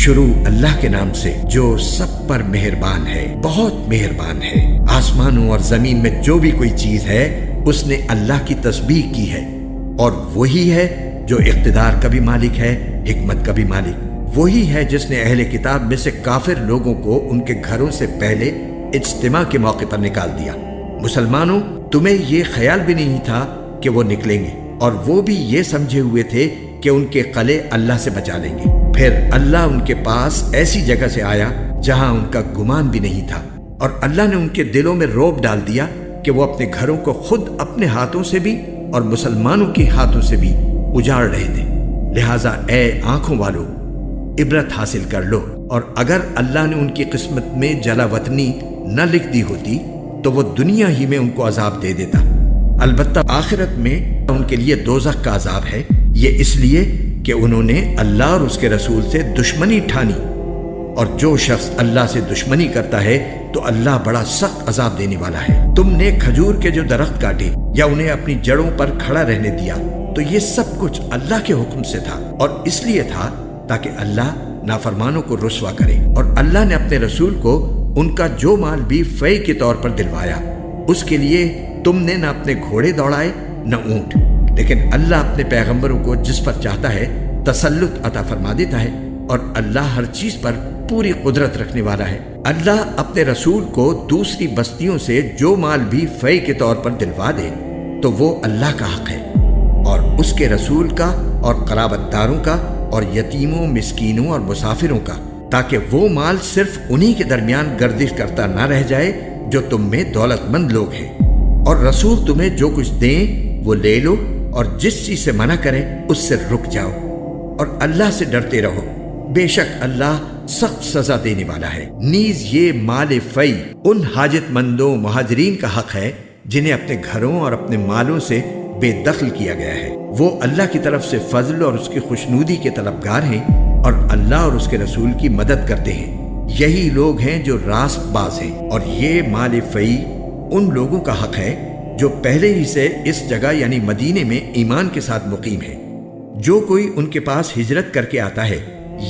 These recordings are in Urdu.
شروع اللہ کے نام سے جو سب پر مہربان ہے، بہت مہربان ہے۔ آسمانوں اور زمین میں جو بھی کوئی چیز ہے اس نے اللہ کی تسبیح کی ہے، اور وہی ہے جو اقتدار کا بھی مالک ہے، حکمت کا بھی مالک۔ وہی ہے جس نے اہل کتاب میں سے کافر لوگوں کو ان کے گھروں سے پہلے اجتماع کے موقع پر نکال دیا۔ مسلمانوں، تمہیں یہ خیال بھی نہیں تھا کہ وہ نکلیں گے، اور وہ بھی یہ سمجھے ہوئے تھے کہ ان کے قلعے اللہ سے بچا لیں گے۔ پھر اللہ ان کے پاس ایسی جگہ سے آیا جہاں ان کا گمان بھی نہیں تھا، اور اللہ نے ان کے دلوں میں رعب ڈال دیا کہ وہ اپنے گھروں کو خود اپنے ہاتھوں سے بھی اور مسلمانوں کے ہاتھوں سے بھی اجاڑ رہے تھے۔ لہٰذا اے آنکھوں والو، عبرت حاصل کر لو، اور اگر اللہ نے ان کی قسمت میں جلا وطنی نہ لکھ دی ہوتی تو وہ دنیا ہی میں ان کو عذاب دے دیتا۔ البتہ آخرت میں ان کے لیے دوزخ کا عذاب ہے، یہ اس لیے کہ انہوں نے اللہ اور اس کے رسول سے دشمنی ٹھانی، اور جو شخص اللہ سے دشمنی کرتا ہے تو اللہ بڑا سخت عذاب دینے والا ہے۔ تم نے کھجور کے جو درخت کاٹے یا انہیں اپنی جڑوں پر کھڑا رہنے دیا تو یہ سب کچھ اللہ کے حکم سے تھا، اور اس لیے تھا تاکہ اللہ نافرمانوں کو رسوا کرے۔ اور اللہ نے اپنے رسول کو ان کا جو مال بھی فے کے طور پر دلوایا، اس کے لیے تم نے نہ اپنے گھوڑے دوڑائے نہ اونٹ، لیکن اللہ اپنے پیغمبروں کو جس پر چاہتا ہے تسلط عطا فرما دیتا ہے، اور اللہ ہر چیز پر پوری قدرت رکھنے والا ہے۔ اللہ اپنے رسول کو دوسری بستیوں سے جو مال بھی فے کے طور پر دلوا دے تو وہ اللہ کا حق ہے، اور اس کے رسول کا، اور قرابت داروں کا، اور یتیموں، مسکینوں اور مسافروں کا، تاکہ وہ مال صرف انہی کے درمیان گردش کرتا نہ رہ جائے جو تم میں دولت مند لوگ ہیں۔ اور رسول تمہیں جو کچھ دیں وہ لے لو، اور جس چیز سے منع کریں اس سے رک جاؤ، اور اللہ سے ڈرتے رہو، بے شک اللہ سخت سزا دینے والا ہے۔ نیز یہ مال فی ان حاجت مندوں مہاجرین کا حق ہے جنہیں اپنے گھروں اور اپنے مالوں سے بے دخل کیا گیا ہے۔ وہ اللہ کی طرف سے فضل اور اس کی خوشنودی کے طلبگار ہیں، اور اللہ اور اس کے رسول کی مدد کرتے ہیں۔ یہی لوگ ہیں جو راست باز ہیں۔ اور یہ مال فی ان لوگوں کا حق ہے جو پہلے ہی سے اس جگہ یعنی مدینے میں ایمان کے ساتھ مقیم ہیں۔ جو کوئی ان کے پاس ہجرت کر کے آتا ہے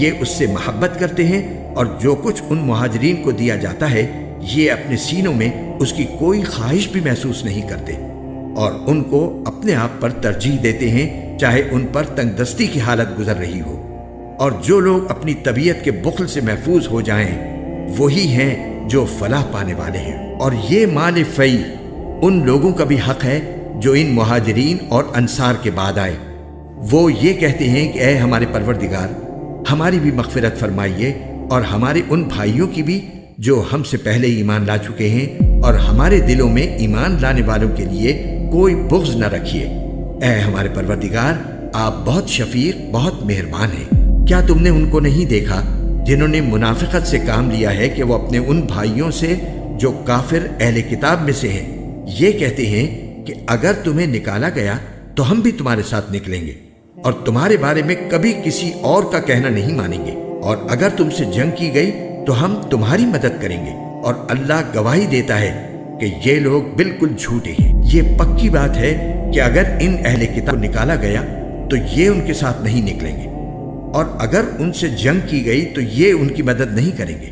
یہ اس سے محبت کرتے ہیں، اور جو کچھ ان مہاجرین کو دیا جاتا ہے یہ اپنے سینوں میں اس کی کوئی خواہش بھی محسوس نہیں کرتے، اور ان کو اپنے آپ پر ترجیح دیتے ہیں چاہے ان پر تنگ دستی کی حالت گزر رہی ہو۔ اور جو لوگ اپنی طبیعت کے بخل سے محفوظ ہو جائیں وہی ہیں جو فلاح پانے والے ہیں۔ اور یہ مال فی ان لوگوں کا بھی حق ہے جو ان مہاجرین اور انصار کے بعد آئے۔ وہ یہ کہتے ہیں کہ اے ہمارے پروردگار، ہماری بھی مغفرت فرمائیے، اور ہمارے ان بھائیوں کی بھی جو ہم سے پہلے ایمان لا چکے ہیں، اور ہمارے دلوں میں ایمان لانے والوں کے لیے کوئی بغض نہ رکھیے۔ اے ہمارے پروردگار، آپ بہت شفیق، بہت مہربان ہیں۔ کیا تم نے ان کو نہیں دیکھا جنہوں نے منافقت سے کام لیا ہے کہ وہ اپنے ان بھائیوں سے جو کافر اہل کتاب میں سے ہیں یہ کہتے ہیں کہ اگر تمہیں نکالا گیا تو ہم بھی تمہارے ساتھ نکلیں گے، اور تمہارے بارے میں کبھی کسی اور کا کہنا نہیں مانیں گے، اور اگر تم سے جنگ کی گئی تو ہم تمہاری مدد کریں گے، اور اللہ گواہی دیتا ہے کہ یہ لوگ بالکل جھوٹے ہیں۔ یہ پکی بات ہے کہ اگر ان اہل کتاب کو نکالا گیا تو یہ ان کے ساتھ نہیں نکلیں گے، اور اگر ان سے جنگ کی گئی تو یہ ان کی مدد نہیں کریں گے،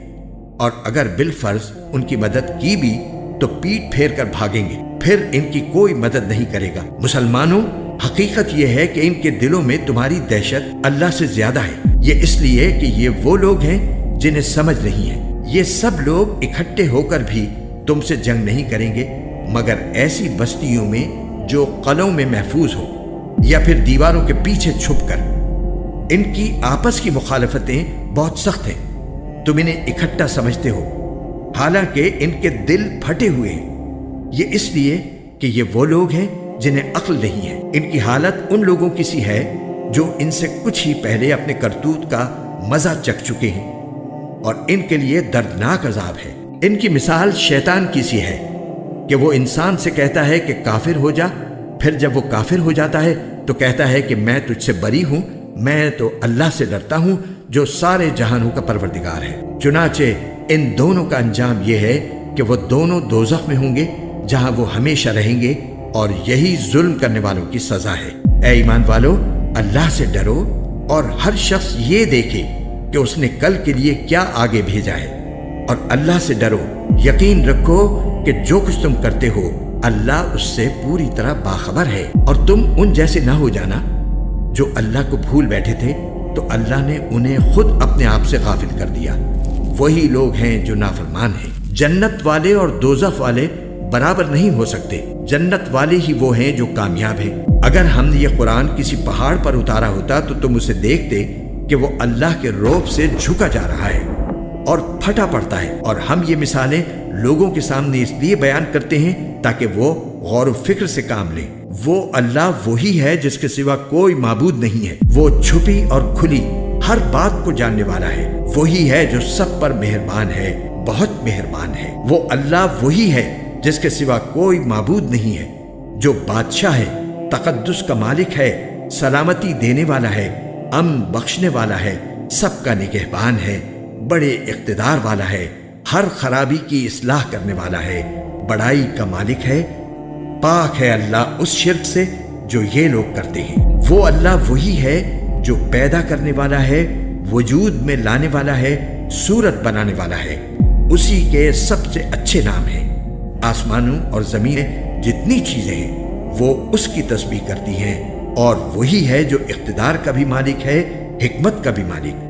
اور اگر بالفرض ان کی مدد کی بھی تو پیٹ پھیر کر بھاگیں گے، پھر ان کی کوئی مدد نہیں کرے گا۔ مسلمانوں، حقیقت یہ ہے کہ ان کے دلوں میں تمہاری دہشت اللہ سے زیادہ ہے، یہ اس لیے کہ یہ وہ لوگ ہیں جنہیں سمجھ نہیں ہے۔ یہ سب لوگ اکٹھے ہو کر بھی تم سے جنگ نہیں کریں گے مگر ایسی بستیوں میں جو قلعوں میں محفوظ ہو، یا پھر دیواروں کے پیچھے چھپ کر۔ ان کی آپس کی مخالفتیں بہت سخت ہیں، تم انہیں اکٹھا سمجھتے ہو، حالانکہ ان کے دل پھٹے ہوئے ہیں۔ یہ اس لیے کہ یہ وہ لوگ ہیں جنہیں عقل نہیں ہے۔ ان کی حالت ان لوگوں کی سی ہے جو ان سے کچھ ہی پہلے اپنے کرتوت کا مزہ چکھ چکے ہیں، اور ان کے لیے دردناک عذاب ہے۔ ان کی مثال شیطان کی سی ہے کہ وہ انسان سے کہتا ہے کہ کافر ہو جا، پھر جب وہ کافر ہو جاتا ہے تو کہتا ہے کہ میں تجھ سے بری ہوں، میں تو اللہ سے ڈرتا ہوں جو سارے جہانوں کا پروردگار ہے۔ چنانچہ ان دونوں کا انجام یہ ہے کہ وہ دونوں دوزخ میں ہوں گے جہاں وہ ہمیشہ رہیں گے، اور یہی ظلم کرنے والوں کی سزا ہے۔ اے ایمان والو، اللہ سے ڈرو، اور ہر شخص یہ دیکھے کہ اس نے کل کے لیے کیا آگے بھیجا ہے، اور اللہ سے ڈرو، یقین رکھو کہ جو کچھ تم کرتے ہو اللہ اس سے پوری طرح باخبر ہے۔ اور تم ان جیسے نہ ہو جانا جو اللہ کو بھول بیٹھے تھے تو اللہ نے انہیں خود اپنے آپ سے غافل کر دیا۔ وہی لوگ ہیں جو نافرمان ہیں۔ جنت والے اور دوزخ والے برابر نہیں ہو سکتے۔ جنت والے ہی وہ ہیں جو کامیاب ہیں۔ اگر ہم نے یہ قرآن کسی پہاڑ پر اتارا ہوتا تو تم اسے دیکھتے کہ وہ اللہ کے روب سے جھکا جا رہا ہے اور پھٹا پڑتا ہے۔ اور ہم یہ مثالیں لوگوں کے سامنے اس لیے بیان کرتے ہیں تاکہ وہ غور و فکر سے کام لیں۔ وہ اللہ وہی ہے جس کے سوا کوئی معبود نہیں ہے۔ وہ چھپی اور کھلی ہر بات کو جاننے والا ہے۔ وہی ہے جو سب پر مہربان ہے، بہت مہربان ہے۔ وہ اللہ وہی ہے جس کے سوا کوئی معبود نہیں ہے، جو بادشاہ ہے، تقدس کا مالک ہے، سلامتی دینے والا ہے، امن بخشنے والا ہے، سب کا نگہبان ہے، بڑے اقتدار والا ہے، ہر خرابی کی اصلاح کرنے والا ہے، بڑائی کا مالک ہے۔ پاک ہے اللہ اس شرک سے جو یہ لوگ کرتے ہیں۔ وہ اللہ وہی ہے جو پیدا کرنے والا ہے، وجود میں لانے والا ہے، صورت بنانے والا ہے۔ اسی کے سب سے اچھے نام ہیں۔ آسمانوں اور زمینیں جتنی چیزیں ہیں وہ اس کی تسبیح کرتی ہیں، اور وہی ہے جو اقتدار کا بھی مالک ہے، حکمت کا بھی مالک۔